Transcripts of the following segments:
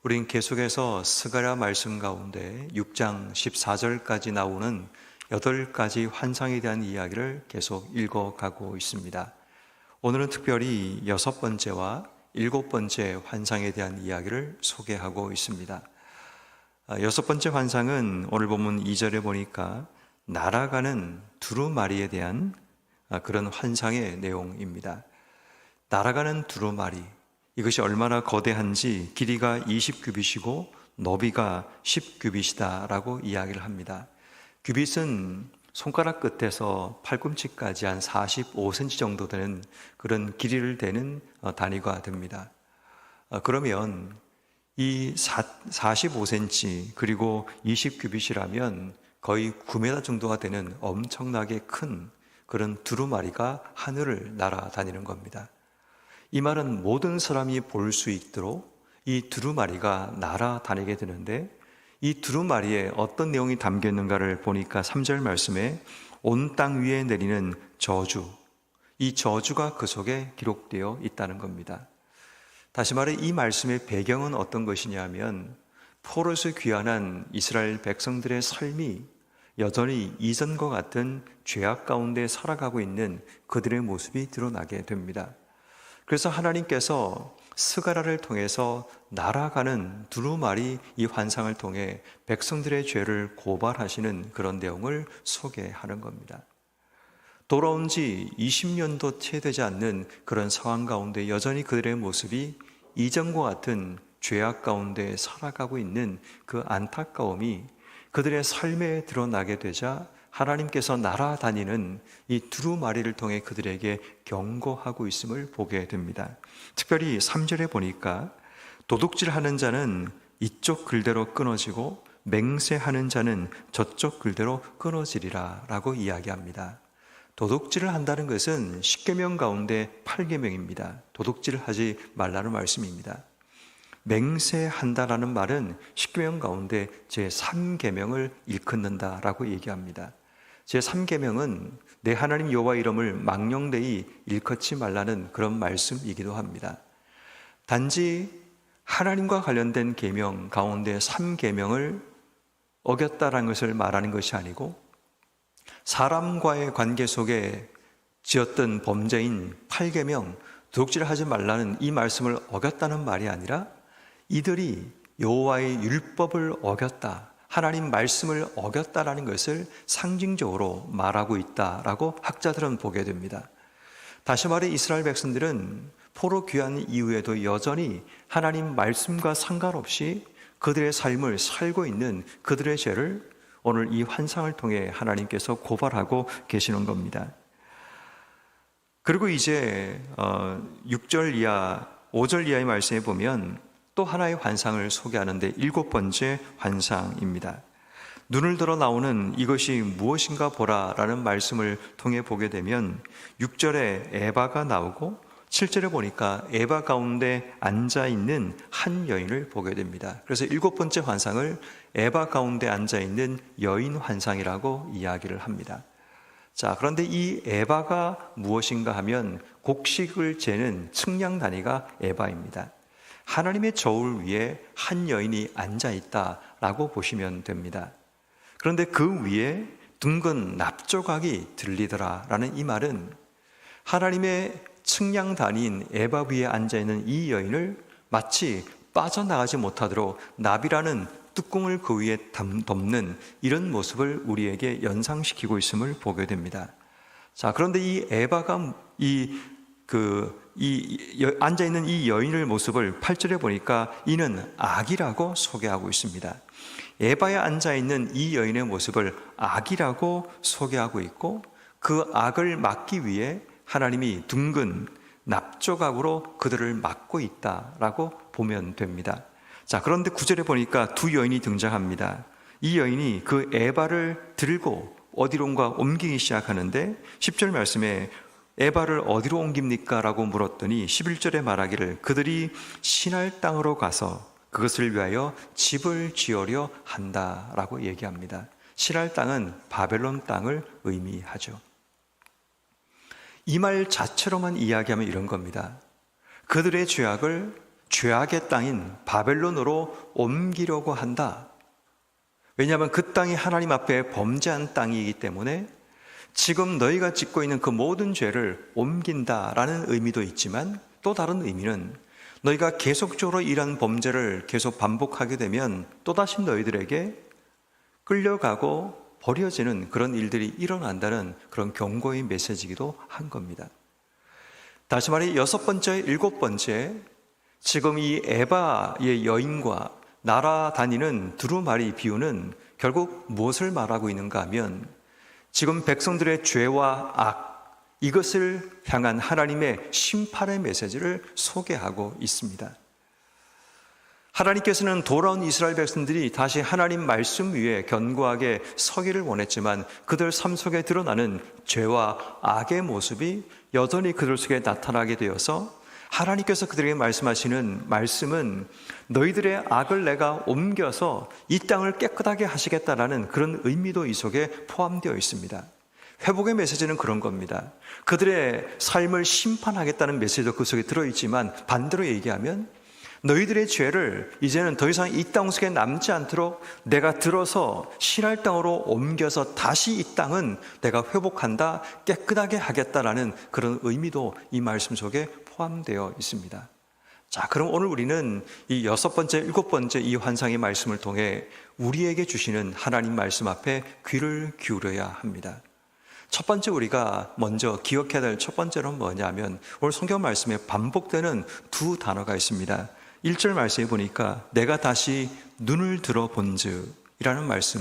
우린 계속해서 스가랴 말씀 가운데 6장 14절까지 나오는 8가지 환상에 대한 이야기를 계속 읽어가고 있습니다. 오늘은 특별히 6번째와 7번째 환상에 대한 이야기를 소개하고 있습니다. 6번째 환상은 오늘 본문 2절에 보니까 날아가는 두루마리에 대한 그런 환상의 내용입니다. 날아가는 두루마리, 이것이 얼마나 거대한지 길이가 20규빗이고 너비가 10규빗이다 라고 이야기를 합니다. 규빗은 손가락 끝에서 팔꿈치까지 한 45cm 정도 되는 그런 길이를 대는 단위가 됩니다. 그러면 이 45cm 그리고 20규빗이라면 거의 9m 정도가 되는 엄청나게 큰 그런 두루마리가 하늘을 날아다니는 겁니다. 이 말은 모든 사람이 볼 수 있도록 이 두루마리가 날아다니게 되는데, 이 두루마리에 어떤 내용이 담겨 있는가를 보니까 3절 말씀에 온 땅 위에 내리는 저주, 이 저주가 그 속에 기록되어 있다는 겁니다. 다시 말해 이 말씀의 배경은 어떤 것이냐면, 포로에서 귀환한 이스라엘 백성들의 삶이 여전히 이전과 같은 죄악 가운데 살아가고 있는 그들의 모습이 드러나게 됩니다. 그래서 하나님께서 스가랴를 통해서 날아가는 두루마리 이 환상을 통해 백성들의 죄를 고발하시는 그런 내용을 소개하는 겁니다. 돌아온 지 20년도 채 되지 않는 그런 상황 가운데 여전히 그들의 모습이 이전과 같은 죄악 가운데 살아가고 있는 그 안타까움이 그들의 삶에 드러나게 되자 하나님께서 날아다니는 이 두루마리를 통해 그들에게 경고하고 있음을 보게 됩니다. 특별히 3절에 보니까 도둑질하는 자는 이쪽 글대로 끊어지고 맹세하는 자는 저쪽 글대로 끊어지리라 라고 이야기합니다. 도둑질을 한다는 것은 10계명 가운데 8계명입니다. 도둑질을 하지 말라는 말씀입니다. 맹세한다라는 말은 10계명 가운데 제3계명을 일컫는다라고 얘기합니다. 제3계명은 내 하나님 여호와 이름을 망령되이 일컫지 말라는 그런 말씀이기도 합니다. 단지 하나님과 관련된 계명 가운데 3계명을 어겼다라는 것을 말하는 것이 아니고, 사람과의 관계 속에 지었던 범죄인 8계명, 도둑질하지 말라는 이 말씀을 어겼다는 말이 아니라 이들이 여호와의 율법을 어겼다, 하나님 말씀을 어겼다라는 것을 상징적으로 말하고 있다라고 학자들은 보게 됩니다. 다시 말해 이스라엘 백성들은 포로 귀환 이후에도 여전히 하나님 말씀과 상관없이 그들의 삶을 살고 있는 그들의 죄를 오늘 이 환상을 통해 하나님께서 고발하고 계시는 겁니다. 그리고 이제 6절 이하, 5절 이하의 말씀에 보면 또 하나의 환상을 소개하는데 7번째 환상입니다. 눈을 들어 나오는 이것이 무엇인가 보라 라는 말씀을 통해 보게 되면 6절에 에바가 나오고 7절에 보니까 에바 가운데 앉아있는 한 여인을 보게 됩니다. 그래서 7번째 환상을 에바 가운데 앉아있는 여인 환상이라고 이야기를 합니다. 자, 그런데 이 에바가 무엇인가 하면 곡식을 재는 측량 단위가 에바입니다. 하나님의 저울 위에 한 여인이 앉아있다라고 보시면 됩니다. 그런데 그 위에 둥근 납조각이 들리더라라는 이 말은 하나님의 측량 단위인 에바 위에 앉아있는 이 여인을 마치 빠져나가지 못하도록 납이라는 뚜껑을 그 위에 덮는 이런 모습을 우리에게 연상시키고 있음을 보게 됩니다. 자, 그런데 이 에바가 앉아있는 이 여인의 모습을 8절에 보니까 이는 악이라고 소개하고 있습니다. 에바에 앉아있는 이 여인의 모습을 악이라고 소개하고 있고, 그 악을 막기 위해 하나님이 둥근 납조각으로 그들을 막고 있다라고 보면 됩니다. 자, 그런데 9절에 보니까 두 여인이 등장합니다. 이 여인이 그 에바를 들고 어디론가 옮기기 시작하는데 10절 말씀에 에바를 어디로 옮깁니까? 라고 물었더니 11절에 말하기를 그들이 시날 땅으로 가서 그것을 위하여 집을 지으려 한다라고 얘기합니다. 시날 땅은 바벨론 땅을 의미하죠. 이 말 자체로만 이야기하면 이런 겁니다. 그들의 죄악을 죄악의 땅인 바벨론으로 옮기려고 한다. 왜냐하면 그 땅이 하나님 앞에 범죄한 땅이기 때문에 지금 너희가 짓고 있는 그 모든 죄를 옮긴다라는 의미도 있지만, 또 다른 의미는 너희가 계속적으로 이런 범죄를 계속 반복하게 되면 또다시 너희들에게 끌려가고 버려지는 그런 일들이 일어난다는 그런 경고의 메시지이기도 한 겁니다. 다시 말해 6번째, 7번째, 지금 이 에바의 여인과 날아다니는 두루마리 비유는 결국 무엇을 말하고 있는가 하면, 지금 백성들의 죄와 악, 이것을 향한 하나님의 심판의 메시지를 소개하고 있습니다. 하나님께서는 돌아온 이스라엘 백성들이 다시 하나님 말씀 위에 견고하게 서기를 원했지만 그들 삶 속에 드러나는 죄와 악의 모습이 여전히 그들 속에 나타나게 되어서 하나님께서 그들에게 말씀하시는 말씀은 너희들의 악을 내가 옮겨서 이 땅을 깨끗하게 하시겠다라는 그런 의미도 이 속에 포함되어 있습니다. 회복의 메시지는 그런 겁니다. 그들의 삶을 심판하겠다는 메시지도 그 속에 들어있지만, 반대로 얘기하면 너희들의 죄를 이제는 더 이상 이 땅 속에 남지 않도록 내가 들어서 신할 땅으로 옮겨서 다시 이 땅은 내가 회복한다, 깨끗하게 하겠다라는 그런 의미도 이 말씀 속에 포함되어 있습니다. 자, 그럼 오늘 우리는 이 6번째, 7번째 이 환상의 말씀을 통해 우리에게 주시는 하나님 말씀 앞에 귀를 기울여야 합니다. 첫 번째 우리가 먼저 기억해야 될 첫 번째는 뭐냐면, 오늘 성경 말씀에 반복되는 두 단어가 있습니다. 1절 말씀에 보니까 내가 다시 눈을 들어 본즉 이라는 말씀,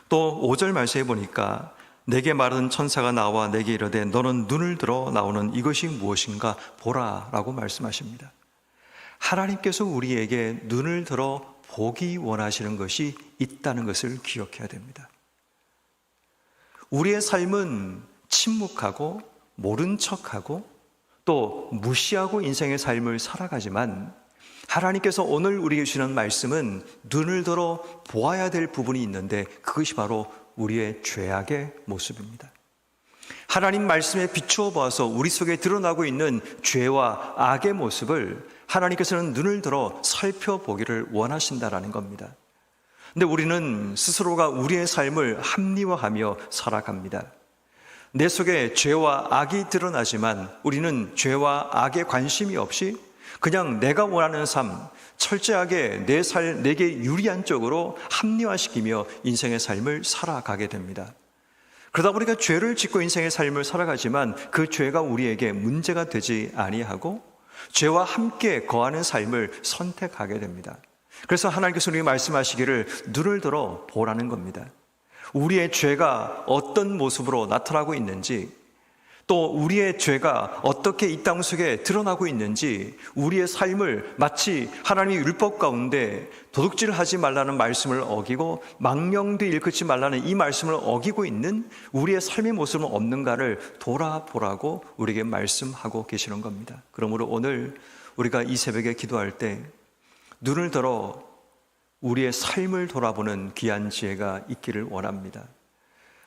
또 5절 말씀에 보니까 내게 말하는 천사가 나와 내게 이르되 너는 눈을 들어 나오는 이것이 무엇인가 보라 라고 말씀하십니다. 하나님께서 우리에게 눈을 들어 보기 원하시는 것이 있다는 것을 기억해야 됩니다. 우리의 삶은 침묵하고 모른 척하고 또 무시하고 인생의 삶을 살아가지만, 하나님께서 오늘 우리에게 주시는 말씀은 눈을 들어 보아야 될 부분이 있는데 그것이 바로 우리의 죄악의 모습입니다. 하나님 말씀에 비추어 보아서 우리 속에 드러나고 있는 죄와 악의 모습을 하나님께서는 눈을 들어 살펴보기를 원하신다라는 겁니다. 근데 우리는 스스로가 우리의 삶을 합리화하며 살아갑니다. 내 속에 죄와 악이 드러나지만 우리는 죄와 악에 관심이 없이 그냥 내가 원하는 삶, 철저하게 내게 유리한 쪽으로 합리화시키며 인생의 삶을 살아가게 됩니다. 그러다 보니까 죄를 짓고 인생의 삶을 살아가지만 그 죄가 우리에게 문제가 되지 아니하고 죄와 함께 거하는 삶을 선택하게 됩니다. 그래서 하나님께서 우리에게 말씀하시기를 눈을 들어 보라는 겁니다. 우리의 죄가 어떤 모습으로 나타나고 있는지, 또 우리의 죄가 어떻게 이 땅 속에 드러나고 있는지, 우리의 삶을 마치 하나님의 율법 가운데 도둑질하지 말라는 말씀을 어기고 망령되 일컫지 말라는 이 말씀을 어기고 있는 우리의 삶의 모습은 없는가를 돌아보라고 우리에게 말씀하고 계시는 겁니다. 그러므로 오늘 우리가 이 새벽에 기도할 때 눈을 들어 우리의 삶을 돌아보는 귀한 지혜가 있기를 원합니다.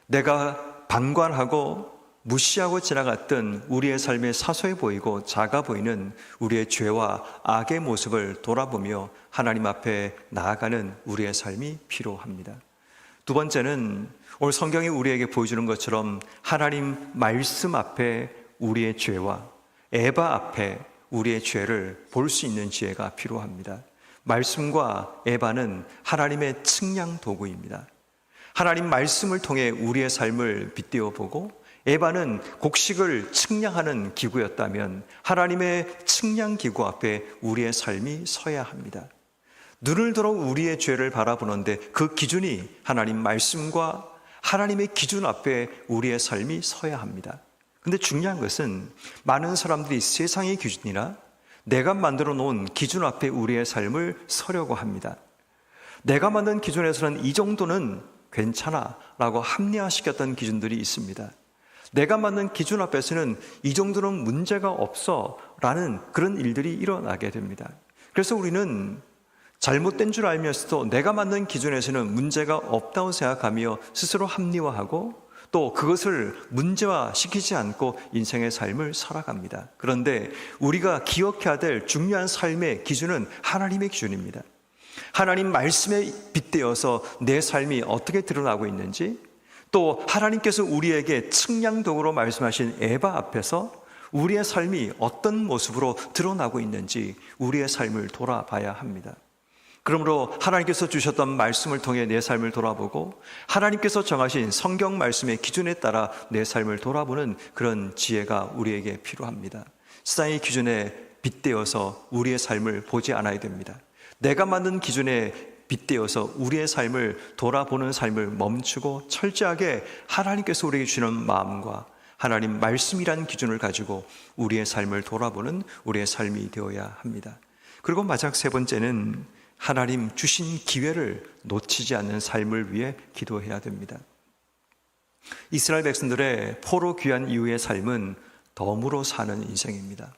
내가 방관하고 무시하고 지나갔던 우리의 삶에 사소해 보이고 작아 보이는 우리의 죄와 악의 모습을 돌아보며 하나님 앞에 나아가는 우리의 삶이 필요합니다. 두 번째는 오늘 성경이 우리에게 보여주는 것처럼 하나님 말씀 앞에 우리의 죄와 에바 앞에 우리의 죄를 볼 수 있는 지혜가 필요합니다. 말씀과 에바는 하나님의 측량 도구입니다. 하나님 말씀을 통해 우리의 삶을 빗대어 보고, 에바는 곡식을 측량하는 기구였다면 하나님의 측량 기구 앞에 우리의 삶이 서야 합니다. 눈을 들어 우리의 죄를 바라보는데 그 기준이 하나님 말씀과 하나님의 기준 앞에 우리의 삶이 서야 합니다. 근데 중요한 것은 많은 사람들이 세상의 기준이나 내가 만들어 놓은 기준 앞에 우리의 삶을 서려고 합니다. 내가 만든 기준에서는 이 정도는 괜찮아 라고 합리화시켰던 기준들이 있습니다. 내가 만든 기준 앞에서는 이 정도는 문제가 없어 라는 그런 일들이 일어나게 됩니다. 그래서 우리는 잘못된 줄 알면서도 내가 만든 기준에서는 문제가 없다고 생각하며 스스로 합리화하고, 또 그것을 문제화시키지 않고 인생의 삶을 살아갑니다. 그런데 우리가 기억해야 될 중요한 삶의 기준은 하나님의 기준입니다. 하나님 말씀에 빗대어서 내 삶이 어떻게 드러나고 있는지, 또 하나님께서 우리에게 측량도구로 말씀하신 에바 앞에서 우리의 삶이 어떤 모습으로 드러나고 있는지 우리의 삶을 돌아봐야 합니다. 그러므로 하나님께서 주셨던 말씀을 통해 내 삶을 돌아보고 하나님께서 정하신 성경 말씀의 기준에 따라 내 삶을 돌아보는 그런 지혜가 우리에게 필요합니다. 세상의 기준에 빗대어서 우리의 삶을 보지 않아야 됩니다. 내가 만든 기준에 빗대어서 우리의 삶을 돌아보는 삶을 멈추고 철저하게 하나님께서 우리에게 주시는 마음과 하나님 말씀이라는 기준을 가지고 우리의 삶을 돌아보는 우리의 삶이 되어야 합니다. 그리고 마지막 세 번째는 하나님 주신 기회를 놓치지 않는 삶을 위해 기도해야 됩니다. 이스라엘 백성들의 포로 귀환 이후의 삶은 덤으로 사는 인생입니다.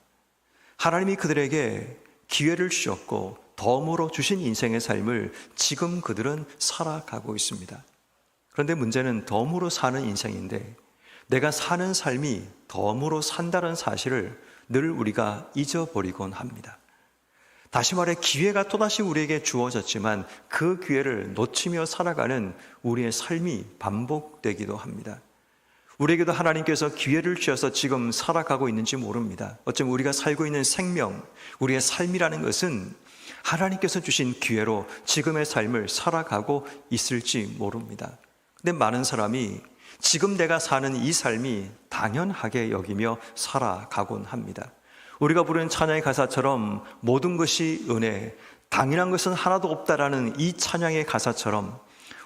하나님이 그들에게 기회를 주셨고 덤으로 주신 인생의 삶을 지금 그들은 살아가고 있습니다. 그런데 문제는 덤으로 사는 인생인데 내가 사는 삶이 덤으로 산다는 사실을 늘 우리가 잊어버리곤 합니다. 다시 말해 기회가 또다시 우리에게 주어졌지만 그 기회를 놓치며 살아가는 우리의 삶이 반복되기도 합니다. 우리에게도 하나님께서 기회를 주셔서 지금 살아가고 있는지 모릅니다. 어쩌면 우리가 살고 있는 생명, 우리의 삶이라는 것은 하나님께서 주신 기회로 지금의 삶을 살아가고 있을지 모릅니다. 근데 많은 사람이 지금 내가 사는 이 삶이 당연하게 여기며 살아가곤 합니다. 우리가 부르는 찬양의 가사처럼 모든 것이 은혜, 당연한 것은 하나도 없다라는 이 찬양의 가사처럼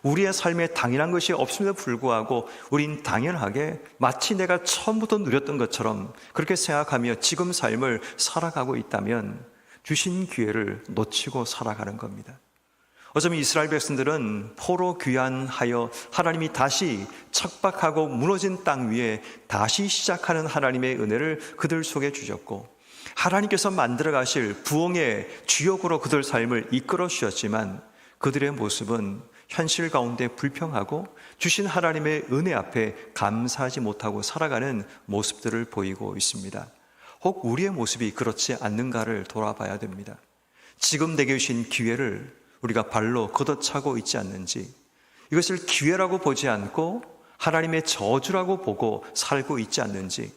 우리의 삶에 당연한 것이 없음에도 불구하고 우린 당연하게 마치 내가 처음부터 누렸던 것처럼 그렇게 생각하며 지금 삶을 살아가고 있다면 주신 기회를 놓치고 살아가는 겁니다. 어쩌면 이스라엘 백성들은 포로 귀환하여 하나님이 다시 척박하고 무너진 땅 위에 다시 시작하는 하나님의 은혜를 그들 속에 주셨고 하나님께서 만들어 가실 부흥의 주역으로 그들 삶을 이끌어 주셨지만 그들의 모습은 현실 가운데 불평하고 주신 하나님의 은혜 앞에 감사하지 못하고 살아가는 모습들을 보이고 있습니다. 혹 우리의 모습이 그렇지 않는가를 돌아봐야 됩니다. 지금 내게 주신 기회를 우리가 발로 걷어차고 있지 않는지, 이것을 기회라고 보지 않고 하나님의 저주라고 보고 살고 있지 않는지,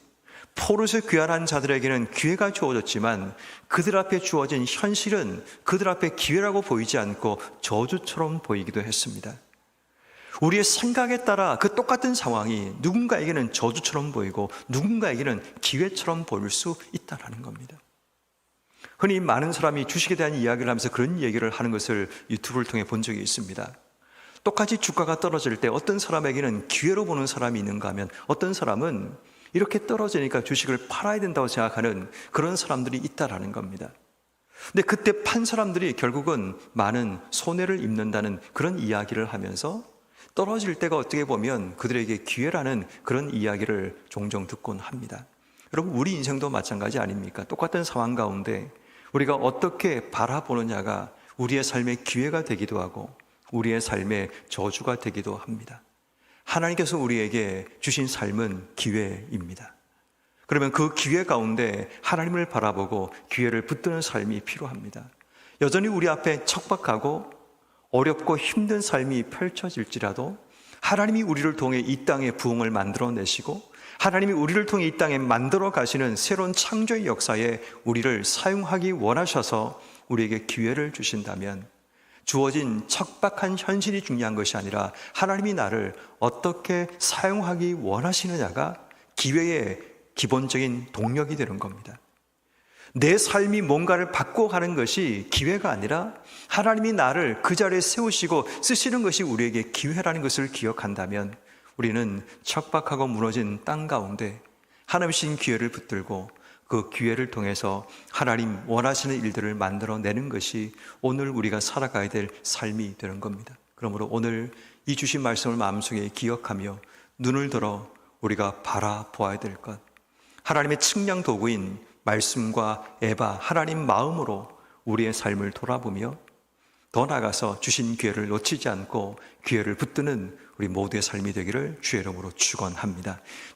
포로에서 귀환한 자들에게는 기회가 주어졌지만 그들 앞에 주어진 현실은 그들 앞에 기회라고 보이지 않고 저주처럼 보이기도 했습니다. 우리의 생각에 따라 그 똑같은 상황이 누군가에게는 저주처럼 보이고 누군가에게는 기회처럼 보일 수 있다는 겁니다. 흔히 많은 사람이 주식에 대한 이야기를 하면서 그런 얘기를 하는 것을 유튜브를 통해 본 적이 있습니다. 똑같이 주가가 떨어질 때 어떤 사람에게는 기회로 보는 사람이 있는가 하면 어떤 사람은 이렇게 떨어지니까 주식을 팔아야 된다고 생각하는 그런 사람들이 있다라는 겁니다. 근데 그때 판 사람들이 결국은 많은 손해를 입는다는 그런 이야기를 하면서 떨어질 때가 어떻게 보면 그들에게 기회라는 그런 이야기를 종종 듣곤 합니다. 여러분, 우리 인생도 마찬가지 아닙니까? 똑같은 상황 가운데 우리가 어떻게 바라보느냐가 우리의 삶의 기회가 되기도 하고 우리의 삶의 저주가 되기도 합니다. 하나님께서 우리에게 주신 삶은 기회입니다. 그러면 그 기회 가운데 하나님을 바라보고 기회를 붙드는 삶이 필요합니다. 여전히 우리 앞에 척박하고 어렵고 힘든 삶이 펼쳐질지라도 하나님이 우리를 통해 이 땅에 부흥을 만들어내시고 하나님이 우리를 통해 이 땅에 만들어 가시는 새로운 창조의 역사에 우리를 사용하기 원하셔서 우리에게 기회를 주신다면 주어진 척박한 현실이 중요한 것이 아니라 하나님이 나를 어떻게 사용하기 원하시느냐가 기회의 기본적인 동력이 되는 겁니다. 내 삶이 뭔가를 바꿔가는 것이 기회가 아니라 하나님이 나를 그 자리에 세우시고 쓰시는 것이 우리에게 기회라는 것을 기억한다면 우리는 척박하고 무너진 땅 가운데 하나님 주신 기회를 붙들고 그 기회를 통해서 하나님 원하시는 일들을 만들어내는 것이 오늘 우리가 살아가야 될 삶이 되는 겁니다. 그러므로 오늘 이 주신 말씀을 마음속에 기억하며 눈을 들어 우리가 바라보아야 될 것, 하나님의 측량 도구인 말씀과 에바 하나님 마음으로 우리의 삶을 돌아보며 더 나아가서 주신 기회를 놓치지 않고 기회를 붙드는 우리 모두의 삶이 되기를 주의 이름으로 축원합니다.